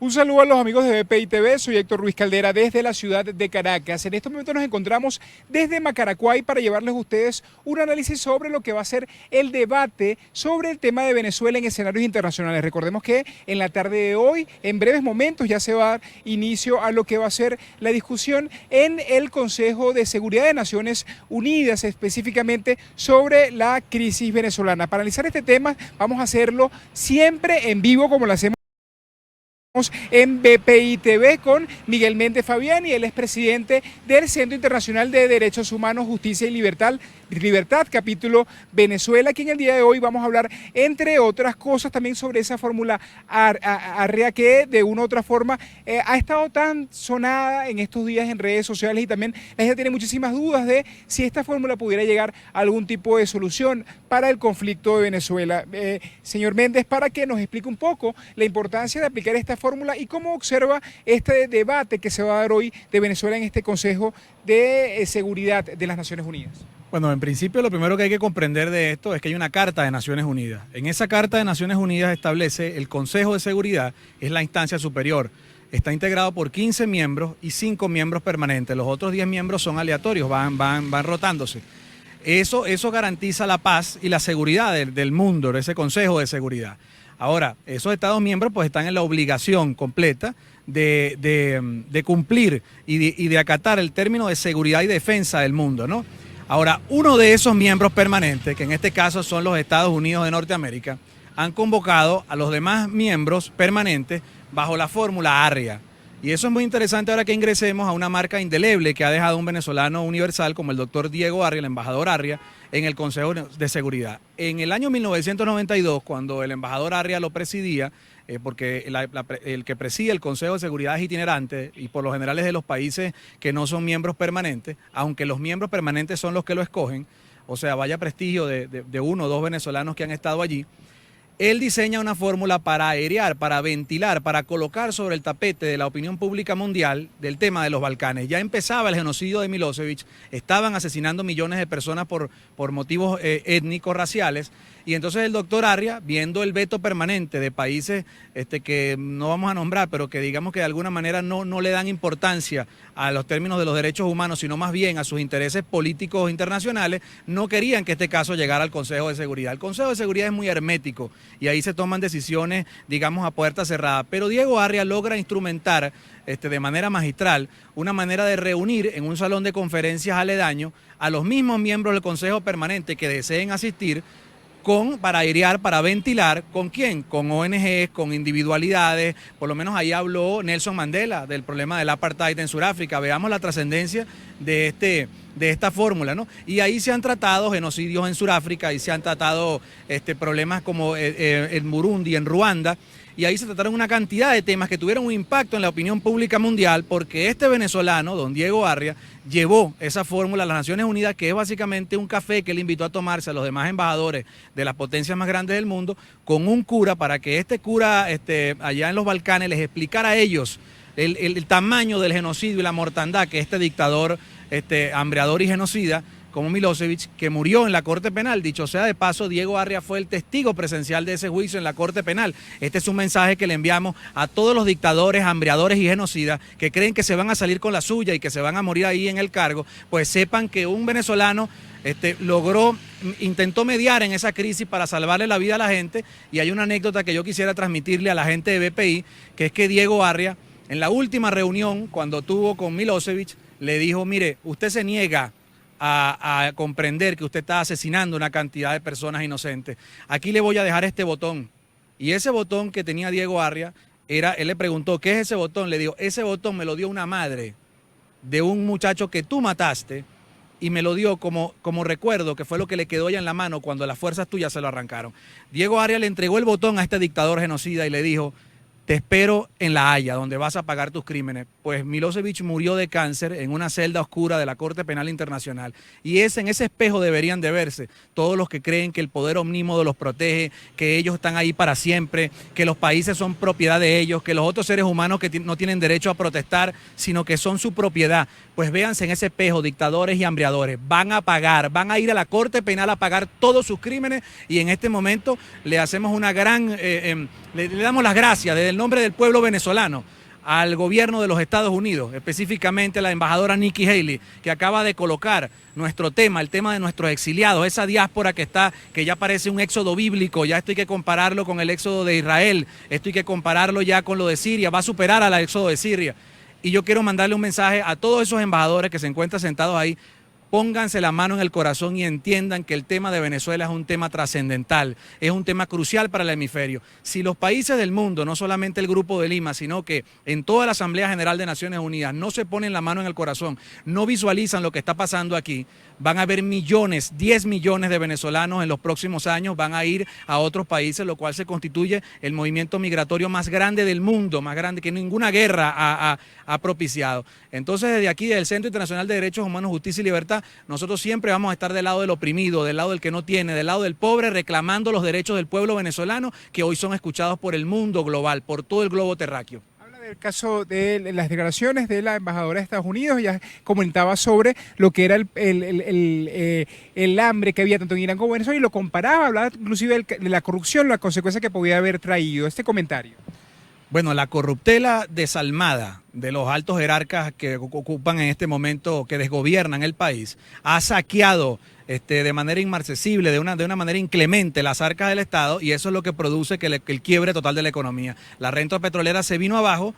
Un saludo a los amigos de BPI TV, soy Héctor Ruiz Caldera desde la ciudad de Caracas. En estos momentos nos encontramos desde Macaracuay para llevarles a ustedes un análisis sobre lo que va a ser el debate sobre el tema de Venezuela en escenarios internacionales. Recordemos que en la tarde de hoy, en breves momentos, ya se va a dar inicio a lo que va a ser la discusión en el Consejo de Seguridad de Naciones Unidas, específicamente sobre la crisis venezolana. Para analizar este tema vamos a hacerlo siempre en vivo como lo hacemos en BPI TV con Miguel Méndez Fabiani, él es presidente del Centro Internacional de Derechos Humanos, Justicia y Libertad, capítulo Venezuela, aquí en el día de hoy vamos a hablar, entre otras cosas, también sobre esa fórmula ARREA que de una u otra forma ha estado tan sonada en estos días en redes sociales y también la gente tiene muchísimas dudas de si esta fórmula pudiera llegar a algún tipo de solución para el conflicto de Venezuela. Señor Méndez, para que nos explique un poco la importancia de aplicar esta fórmula y cómo observa este debate que se va a dar hoy de Venezuela en este Consejo de Seguridad de las Naciones Unidas. Bueno, en principio lo primero que hay que comprender de esto es que hay una Carta de Naciones Unidas. En esa Carta de Naciones Unidas establece el Consejo de Seguridad, es la instancia superior. Está integrado por 15 miembros y 5 miembros permanentes. Los otros 10 miembros son aleatorios, van rotándose. Eso garantiza la paz y la seguridad del mundo, de ese Consejo de Seguridad. Ahora, esos Estados miembros pues están en la obligación completa de cumplir y de acatar el término de seguridad y defensa del mundo, ¿no? Ahora, uno de esos miembros permanentes, que en este caso son los Estados Unidos de Norteamérica, han convocado a los demás miembros permanentes bajo la fórmula ARREA. Y eso es muy interesante ahora que ingresemos a una marca indeleble que ha dejado un venezolano universal como el doctor Diego Arria, el embajador Arria, en el Consejo de Seguridad. En el año 1992, cuando el embajador Arria lo presidía, porque el que preside el Consejo de Seguridad es itinerante y por lo general es de los países que no son miembros permanentes, aunque los miembros permanentes son los que lo escogen, o sea, vaya prestigio de uno o dos venezolanos que han estado allí. Él diseña una fórmula para airear, para ventilar, para colocar sobre el tapete de la opinión pública mundial del tema de los Balcanes. Ya empezaba el genocidio de Milosevic, estaban asesinando millones de personas por motivos étnicos, raciales, y entonces el doctor Arria, viendo el veto permanente de países que no vamos a nombrar, pero que digamos que de alguna manera no le dan importancia a los términos de los derechos humanos, sino más bien a sus intereses políticos internacionales, no querían que este caso llegara al Consejo de Seguridad. El Consejo de Seguridad es muy hermético y ahí se toman decisiones, digamos, a puerta cerrada. Pero Diego Arria logra instrumentar de manera magistral una manera de reunir en un salón de conferencias aledaño a los mismos miembros del Consejo Permanente que deseen asistir para airear, para ventilar, ¿con quién? Con ONGs, con individualidades, por lo menos ahí habló Nelson Mandela del problema del apartheid en Sudáfrica. Veamos la trascendencia de esta fórmula, ¿no? Y ahí se han tratado genocidios en Sudáfrica, y se han tratado problemas como en Burundi, en Ruanda, y ahí se trataron una cantidad de temas que tuvieron un impacto en la opinión pública mundial, porque este venezolano, don Diego Arria, llevó esa fórmula a las Naciones Unidas, que es básicamente un café que él invitó a tomarse a los demás embajadores de las potencias más grandes del mundo, con un cura, para que este cura allá en los Balcanes les explicara a ellos el tamaño del genocidio y la mortandad que este dictador hambreador y genocida como Milosevic, que murió en la Corte Penal. Dicho sea de paso, Diego Arria fue el testigo presencial de ese juicio en la Corte Penal. Este es un mensaje que le enviamos a todos los dictadores, hambreadores y genocidas que creen que se van a salir con la suya y que se van a morir ahí en el cargo, pues sepan que un venezolano intentó mediar en esa crisis para salvarle la vida a la gente. Y hay una anécdota que yo quisiera transmitirle a la gente de BPI, que es que Diego Arria, en la última reunión, cuando tuvo con Milosevic, le dijo: mire, usted se niega a comprender que usted está asesinando una cantidad de personas inocentes. Aquí le voy a dejar este botón. Y ese botón que tenía Diego Arria, él le preguntó: ¿qué es ese botón? Le dijo: ese botón me lo dio una madre de un muchacho que tú mataste, y me lo dio como recuerdo, que fue lo que le quedó ya en la mano cuando las fuerzas tuyas se lo arrancaron. Diego Arria le entregó el botón a este dictador genocida y le dijo: te espero en La Haya, donde vas a pagar tus crímenes. Pues Milosevic murió de cáncer en una celda oscura de la Corte Penal Internacional. Y en ese espejo deberían de verse todos los que creen que el poder omnímodo los protege, que ellos están ahí para siempre, que los países son propiedad de ellos, que los otros seres humanos que no tienen derecho a protestar, sino que son su propiedad. Pues véanse en ese espejo, dictadores y hambreadores. Van a pagar, van a ir a la Corte Penal a pagar todos sus crímenes, y en este momento le hacemos una gran le damos las gracias desde el nombre del pueblo venezolano al gobierno de los Estados Unidos, específicamente a la embajadora Nikki Haley, que acaba de colocar nuestro tema, el tema de nuestros exiliados, esa diáspora que ya parece un éxodo bíblico, ya esto hay que compararlo con el éxodo de Israel, esto hay que compararlo ya con lo de Siria, va a superar al éxodo de Siria. Y yo quiero mandarle un mensaje a todos esos embajadores que se encuentran sentados ahí. Pónganse la mano en el corazón y entiendan que el tema de Venezuela es un tema trascendental, es un tema crucial para el hemisferio. Si los países del mundo, no solamente el Grupo de Lima, sino que en toda la Asamblea General de Naciones Unidas no se ponen la mano en el corazón, no visualizan lo que está pasando aquí, van a haber millones, 10 millones de venezolanos en los próximos años, van a ir a otros países, lo cual se constituye el movimiento migratorio más grande del mundo, más grande que ninguna guerra ha propiciado. Entonces, desde aquí, desde el Centro Internacional de Derechos Humanos, Justicia y Libertad, nosotros siempre vamos a estar del lado del oprimido, del lado del que no tiene, del lado del pobre, reclamando los derechos del pueblo venezolano que hoy son escuchados por el mundo global, por todo el globo terráqueo. El caso de las declaraciones de la embajadora de Estados Unidos, ya comentaba sobre lo que era el hambre que había tanto en Irán como en Venezuela y lo comparaba, hablaba inclusive de la corrupción, la consecuencia que podía haber traído este comentario. Bueno, la corruptela desalmada de los altos jerarcas que ocupan en este momento, que desgobiernan el país, ha saqueado de manera inmarcesible, de una manera inclemente las arcas del Estado, y eso es lo que produce que el quiebre total de la economía. La renta petrolera se vino abajo,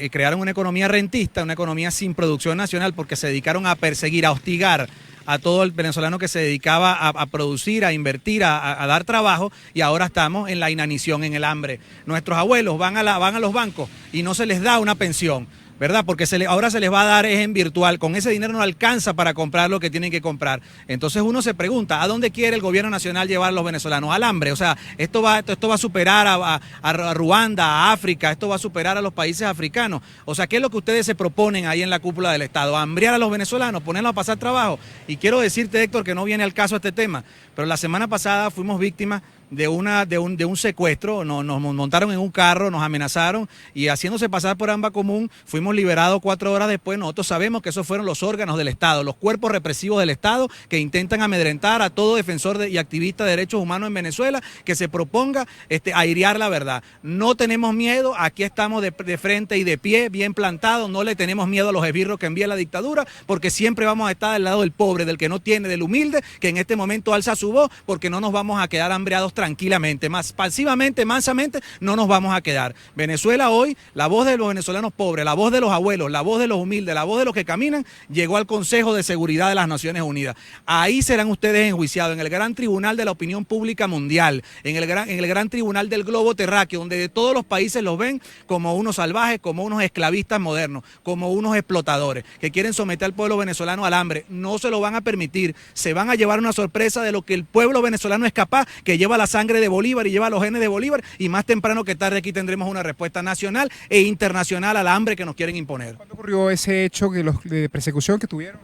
crearon una economía rentista, una economía sin producción nacional, porque se dedicaron a perseguir, a hostigar a todo el venezolano que se dedicaba a producir, a invertir, a dar trabajo, y ahora estamos en la inanición, en el hambre. Nuestros abuelos van a los bancos y no se les da una pensión, ¿verdad? Porque ahora se les va a dar es en virtual, con ese dinero no alcanza para comprar lo que tienen que comprar. Entonces uno se pregunta, ¿a dónde quiere el gobierno nacional llevar a los venezolanos? Al hambre, o sea, esto va a superar a Ruanda, a África, esto va a superar a los países africanos. O sea, ¿qué es lo que ustedes se proponen ahí en la cúpula del Estado? ¿Hambriar a los venezolanos, ponerlos a pasar trabajo? Y quiero decirte, Héctor, que no viene al caso este tema, pero la semana pasada fuimos víctimas de un secuestro, nos montaron en un carro, nos amenazaron y haciéndose pasar por AMBA Común, fuimos liberados 4 horas después. Nosotros sabemos que esos fueron los órganos del Estado, los cuerpos represivos del Estado que intentan amedrentar a todo defensor y activista de derechos humanos en Venezuela que se proponga airear la verdad. No tenemos miedo, aquí estamos de frente y de pie, bien plantados, no le tenemos miedo a los esbirros que envía la dictadura, porque siempre vamos a estar del lado del pobre, del que no tiene, del humilde, que en este momento alza su voz, porque no nos vamos a quedar hambriados tranquilamente, más pasivamente, mansamente, no nos vamos a quedar. Venezuela hoy, la voz de los venezolanos pobres, la voz de los abuelos, la voz de los humildes, la voz de los que caminan, llegó al Consejo de Seguridad de las Naciones Unidas. Ahí serán ustedes enjuiciados, en el gran tribunal de la opinión pública mundial, en el gran tribunal del globo terráqueo, donde de todos los países los ven como unos salvajes, como unos esclavistas modernos, como unos explotadores, que quieren someter al pueblo venezolano al hambre. No se lo van a permitir, se van a llevar una sorpresa de lo que el pueblo venezolano es capaz, que lleva la sangre de Bolívar y lleva los genes de Bolívar, y más temprano que tarde aquí tendremos una respuesta nacional e internacional al hambre que nos quieren imponer. ¿Cuándo ocurrió ese hecho de persecución que tuvieron?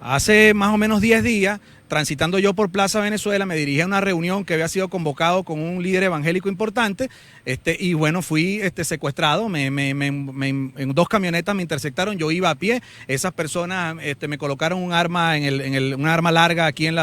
Hace más o menos 10 días, transitando yo por Plaza Venezuela, me dirigí a una reunión que había sido convocado con un líder evangélico importante, y bueno, fui secuestrado, en 2 camionetas me interceptaron, yo iba a pie, esas personas me colocaron un arma, un arma larga aquí en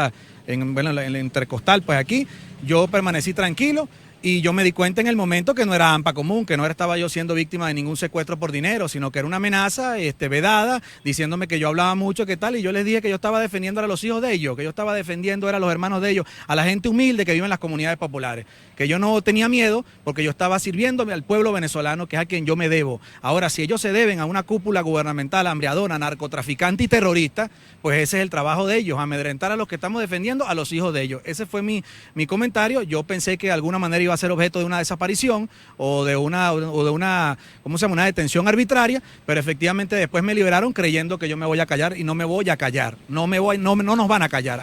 el intercostal, pues aquí, yo permanecí tranquilo. Y yo me di cuenta en el momento que no era AMPA Común, que no estaba yo siendo víctima de ningún secuestro por dinero, sino que era una amenaza vedada, diciéndome que yo hablaba mucho, que tal, y yo les dije que yo estaba defendiendo a los hijos de ellos, que yo estaba defendiendo a los hermanos de ellos, a la gente humilde que vive en las comunidades populares, que yo no tenía miedo porque yo estaba sirviéndome al pueblo venezolano, que es a quien yo me debo. Ahora, si ellos se deben a una cúpula gubernamental hambreadora, narcotraficante y terrorista, pues ese es el trabajo de ellos, amedrentar a los que estamos defendiendo, a los hijos de ellos. Ese fue mi comentario. Yo pensé que de alguna manera iba a ser objeto de una desaparición o de una ¿cómo se llama?, una detención arbitraria, pero efectivamente después me liberaron creyendo que yo me voy a callar, y no me voy a callar, no nos van a callar.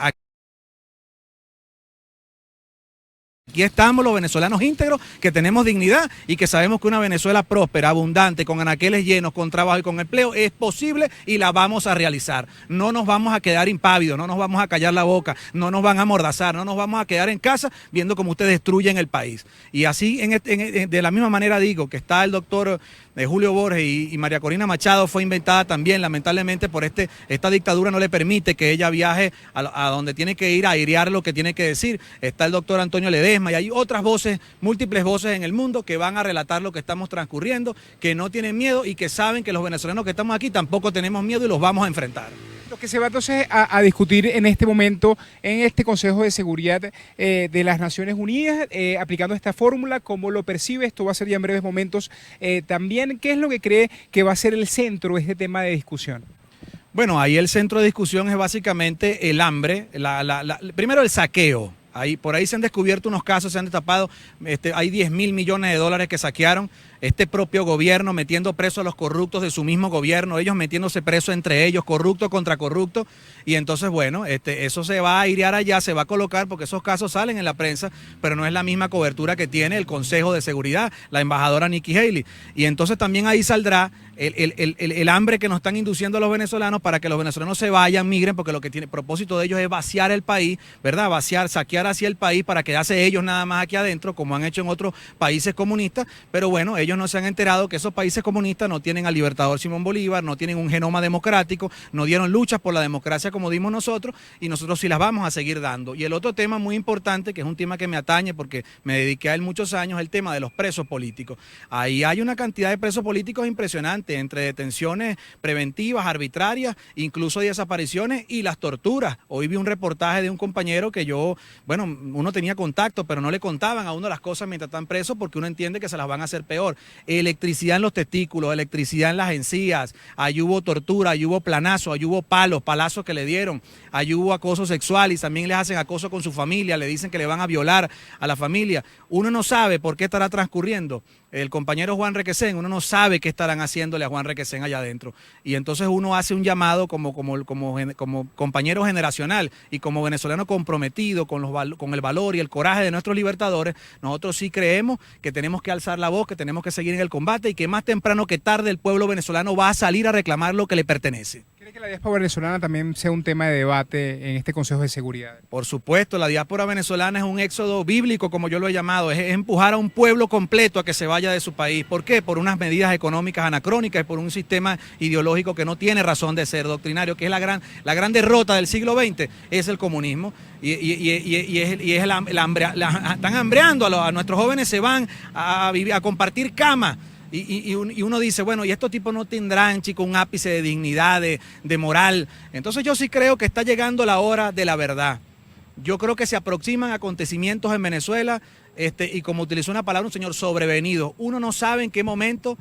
Aquí estamos los venezolanos íntegros, que tenemos dignidad y que sabemos que una Venezuela próspera, abundante, con anaqueles llenos, con trabajo y con empleo es posible, y la vamos a realizar. No nos vamos a quedar impávidos, no nos vamos a callar la boca, no nos van a amordazar, no nos vamos a quedar en casa viendo cómo ustedes destruyen el país. Y así, de la misma manera digo que está el doctor Julio Borges y María Corina Machado fue inventada también, lamentablemente, por esta dictadura no le permite que ella viaje a donde tiene que ir a airear lo que tiene que decir. Está el doctor Antonio Ledesma, Ledesma y hay otras voces, múltiples voces en el mundo que van a relatar lo que estamos transcurriendo, que no tienen miedo y que saben que los venezolanos que estamos aquí tampoco tenemos miedo y los vamos a enfrentar. Lo que se va entonces a discutir en este momento en este Consejo de Seguridad de las Naciones Unidas, aplicando esta fórmula, ¿cómo lo percibe? Esto va a ser ya en breves momentos también. ¿Qué es lo que cree que va a ser el centro de este tema de discusión? Bueno, ahí el centro de discusión es básicamente el hambre, primero el saqueo. Por ahí se han descubierto unos casos, se han destapado, hay 10.000 millones de dólares que saquearon este propio gobierno, metiendo preso a los corruptos de su mismo gobierno, ellos metiéndose preso entre ellos, corrupto contra corrupto, y entonces bueno, eso se va a airear allá, se va a colocar, porque esos casos salen en la prensa, pero no es la misma cobertura que tiene el Consejo de Seguridad, la embajadora Nikki Haley, y entonces también ahí saldrá el hambre que nos están induciendo a los venezolanos para que los venezolanos se vayan, migren, porque lo que tiene propósito de ellos es vaciar el país, ¿verdad? Saquear hacia el país para quedarse ellos nada más aquí adentro, como han hecho en otros países comunistas, pero bueno, ellos no se han enterado que esos países comunistas no tienen al libertador Simón Bolívar, no tienen un genoma democrático, no dieron luchas por la democracia como dimos nosotros, y nosotros sí las vamos a seguir dando. Y el otro tema muy importante, que es un tema que me atañe porque me dediqué a él muchos años, es el tema de los presos políticos. Ahí hay una cantidad de presos políticos impresionante, entre detenciones preventivas, arbitrarias, incluso desapariciones y las torturas. Hoy vi un reportaje de un compañero que uno tenía contacto, pero no le contaban a uno las cosas mientras están presos porque uno entiende que se las van a hacer peor. Electricidad en los testículos, electricidad en las encías, ahí hubo tortura, ahí hubo planazo, ahí hubo palazos que le dieron, ahí hubo acoso sexual y también les hacen acoso con su familia, le dicen que le van a violar a la familia. Uno no sabe por qué estará transcurriendo. El compañero Juan Requesén, uno no sabe qué estarán haciéndole a Juan Requesén allá adentro. Y entonces uno hace un llamado como compañero generacional y como venezolano comprometido con el valor y el coraje de nuestros libertadores. Nosotros sí creemos que tenemos que alzar la voz, que tenemos que seguir en el combate y que más temprano que tarde el pueblo venezolano va a salir a reclamar lo que le pertenece. ¿Cree que la diáspora venezolana también sea un tema de debate en este Consejo de Seguridad? Por supuesto, la diáspora venezolana es un éxodo bíblico, como yo lo he llamado, es empujar a un pueblo completo a que se vaya de su país. ¿Por qué? Por unas medidas económicas anacrónicas y por un sistema ideológico que no tiene razón de ser, doctrinario, que es la gran derrota del siglo XX, es el comunismo. Están hambreando a nuestros jóvenes, se van a compartir camas. Y uno dice, bueno, y estos tipos no tendrán, chicos, un ápice de dignidad, de moral. Entonces yo sí creo que está llegando la hora de la verdad. Yo creo que se aproximan acontecimientos en Venezuela, y como utilizó una palabra un señor, sobrevenido. Uno no sabe en qué momento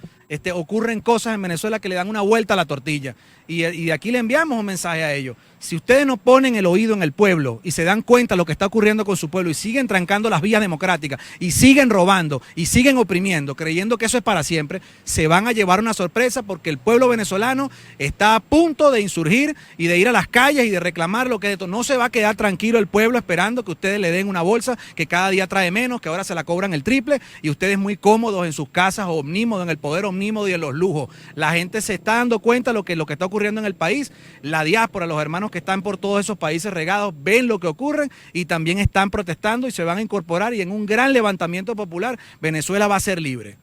ocurren cosas en Venezuela que le dan una vuelta a la tortilla. Y de aquí le enviamos un mensaje a ellos. Si ustedes no ponen el oído en el pueblo y se dan cuenta de lo que está ocurriendo con su pueblo y siguen trancando las vías democráticas y siguen robando y siguen oprimiendo, creyendo que eso es para siempre, se van a llevar una sorpresa porque el pueblo venezolano está a punto de insurgir y de ir a las calles y de reclamar lo que es esto. No se va a quedar tranquilo el pueblo esperando que ustedes le den una bolsa que cada día trae menos, que ahora se la cobran el triple y ustedes muy cómodos en sus casas omnímodos, en el poder omnímodo y en los lujos. La gente se está dando cuenta de lo que está ocurriendo en el país. La diáspora, los hermanos que están por todos esos países regados, ven lo que ocurre y también están protestando y se van a incorporar y en un gran levantamiento popular Venezuela va a ser libre.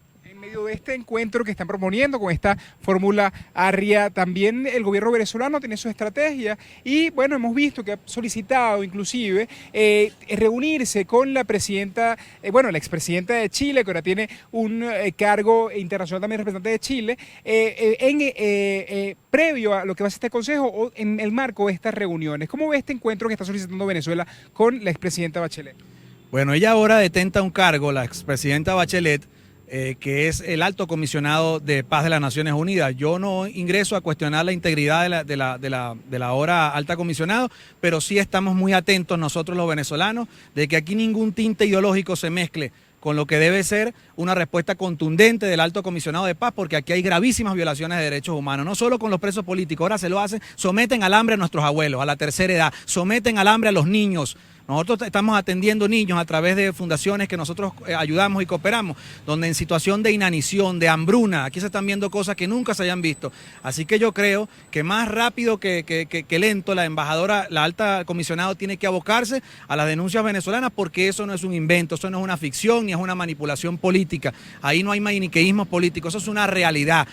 De este encuentro que están proponiendo con esta fórmula ARRIA, también el gobierno venezolano tiene su estrategia y bueno, hemos visto que ha solicitado inclusive reunirse con la presidenta, la expresidenta de Chile, que ahora tiene un cargo internacional también representante de Chile, previo a lo que va a ser este consejo o en el marco de estas reuniones. ¿Cómo ve este encuentro que está solicitando Venezuela con la expresidenta Bachelet? Bueno, ella ahora detenta un cargo, la expresidenta Bachelet, que es el alto comisionado de paz de las Naciones Unidas. Yo no ingreso a cuestionar la integridad de la ahora alta comisionado, pero sí estamos muy atentos nosotros los venezolanos de que aquí ningún tinte ideológico se mezcle con lo que debe ser una respuesta contundente del alto comisionado de paz, porque aquí hay gravísimas violaciones de derechos humanos, no solo con los presos políticos, ahora se lo hacen, someten al hambre a nuestros abuelos, a la tercera edad, someten al hambre a los niños. Nosotros estamos atendiendo niños a través de fundaciones que nosotros ayudamos y cooperamos, donde en situación de inanición, de hambruna, aquí se están viendo cosas que nunca se hayan visto. Así que yo creo que más rápido que lento la embajadora, la alta comisionado tiene que abocarse a las denuncias venezolanas, porque eso no es un invento, eso no es una ficción ni es una manipulación política. Ahí no hay maniqueísmo político, eso es una realidad.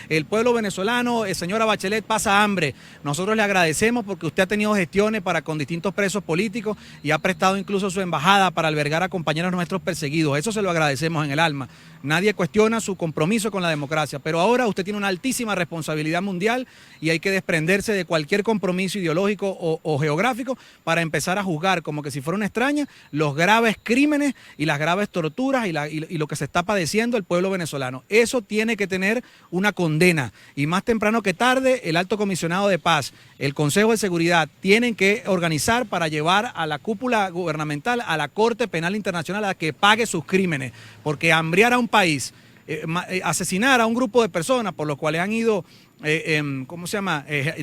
El pueblo venezolano, señora Bachelet, pasa hambre. Nosotros le agradecemos porque usted ha tenido gestiones con distintos presos políticos y ha prestado incluso su embajada para albergar a compañeros nuestros perseguidos. Eso se lo agradecemos en el alma. Nadie cuestiona su compromiso con la democracia, pero ahora usted tiene una altísima responsabilidad mundial y hay que desprenderse de cualquier compromiso ideológico o geográfico para empezar a juzgar como que si fuera una extraña los graves crímenes y las graves torturas y lo que se está padeciendo el pueblo venezolano. Eso tiene que tener una condena y más temprano que tarde el Alto Comisionado de Paz, el Consejo de Seguridad tienen que organizar para llevar a la cúpula gubernamental a la Corte Penal Internacional a que pague sus crímenes, porque hambriar a un país, asesinar a un grupo de personas por los cuales han ido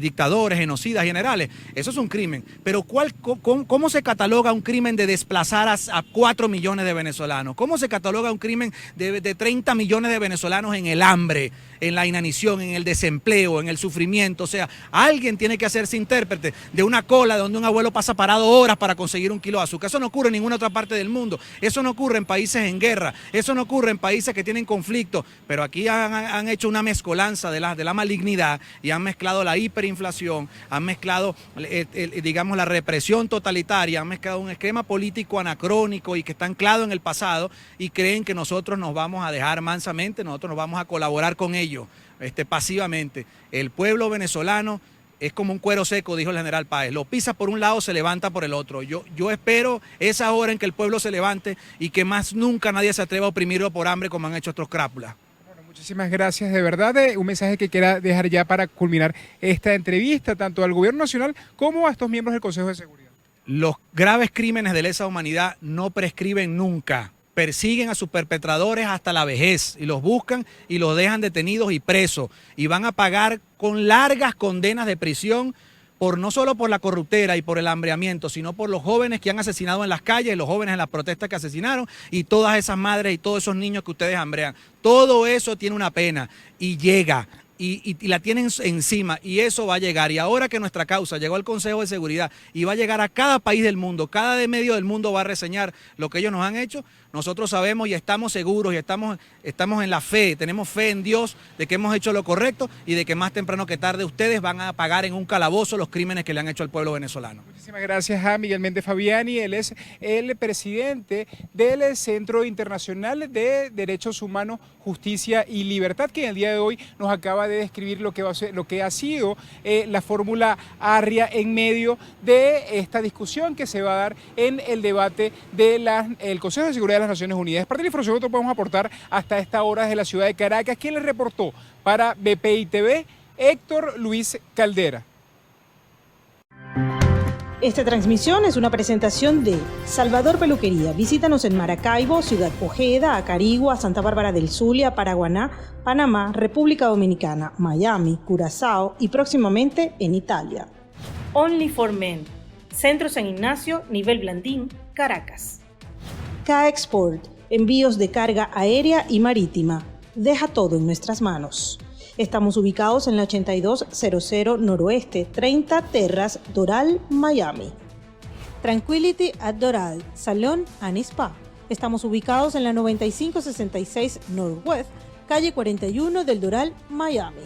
dictadores, genocidas, generales, eso es un crimen. Pero ¿cómo se cataloga un crimen de desplazar a 4 millones de venezolanos? ¿Cómo se cataloga un crimen de 30 millones de venezolanos en el hambre, en la inanición, en el desempleo, en el sufrimiento? O sea, alguien tiene que hacerse intérprete de una cola donde un abuelo pasa parado horas para conseguir un kilo de azúcar. Eso no ocurre en ninguna otra parte del mundo. Eso no ocurre en países en guerra. Eso no ocurre en países que tienen conflicto. Pero aquí han hecho una mezcolanza de la malignidad y han mezclado la hiperinflación, han mezclado, digamos, la represión totalitaria, han mezclado un esquema político anacrónico y que está anclado en el pasado y creen que nosotros nos vamos a dejar mansamente, nosotros nos vamos a colaborar con ellos, pasivamente. El pueblo venezolano es como un cuero seco, dijo el general Páez, lo pisa por un lado, se levanta por el otro. Yo espero esa hora en que el pueblo se levante y que más nunca nadie se atreva a oprimirlo por hambre como han hecho estos crápulas. Muchísimas gracias, de verdad. Un mensaje que quiera dejar ya para culminar esta entrevista, tanto al Gobierno Nacional como a estos miembros del Consejo de Seguridad. Los graves crímenes de lesa humanidad no prescriben nunca. Persiguen a sus perpetradores hasta la vejez y los buscan y los dejan detenidos y presos. Y van a pagar con largas condenas de prisión no solo por la corruptera y por el hambreamiento, sino por los jóvenes que han asesinado en las calles, los jóvenes en las protestas que asesinaron y todas esas madres y todos esos niños que ustedes hambrean. Todo eso tiene una pena y llega. Y la tienen encima y eso va a llegar. Y ahora que nuestra causa llegó al Consejo de Seguridad y va a llegar a cada país del mundo, cada medio del mundo va a reseñar lo que ellos nos han hecho, nosotros sabemos y estamos seguros y estamos en la fe, tenemos fe en Dios de que hemos hecho lo correcto y de que más temprano que tarde ustedes van a pagar en un calabozo los crímenes que le han hecho al pueblo venezolano. Muchísimas gracias a Miguel Méndez Fabiani, él es el presidente del Centro Internacional de Derechos Humanos, Justicia y Libertad, que en el día de hoy nos acaba de describir lo que ha sido la fórmula Arria en medio de esta discusión que se va a dar en el debate del Consejo de Seguridad de las Naciones Unidas. Es parte de la información que nosotros podemos aportar hasta esta hora desde la ciudad de Caracas. ¿Quién les reportó para BPI TV? Héctor Luis Caldera. Esta transmisión es una presentación de Salvador Peluquería. Visítanos en Maracaibo, Ciudad Ojeda, Acarigua, Santa Bárbara del Zulia, Paraguaná, Panamá, República Dominicana, Miami, Curazao y próximamente en Italia. Only for Men. Centro San Ignacio, Nivel Blandín, Caracas. K-Export. Envíos de carga aérea y marítima. Deja todo en nuestras manos. Estamos ubicados en la 8200 Noroeste, 30 Terras, Doral, Miami. Tranquility at Doral, Salón and Spa. Estamos ubicados en la 9566 Northwest, calle 41 del Doral, Miami.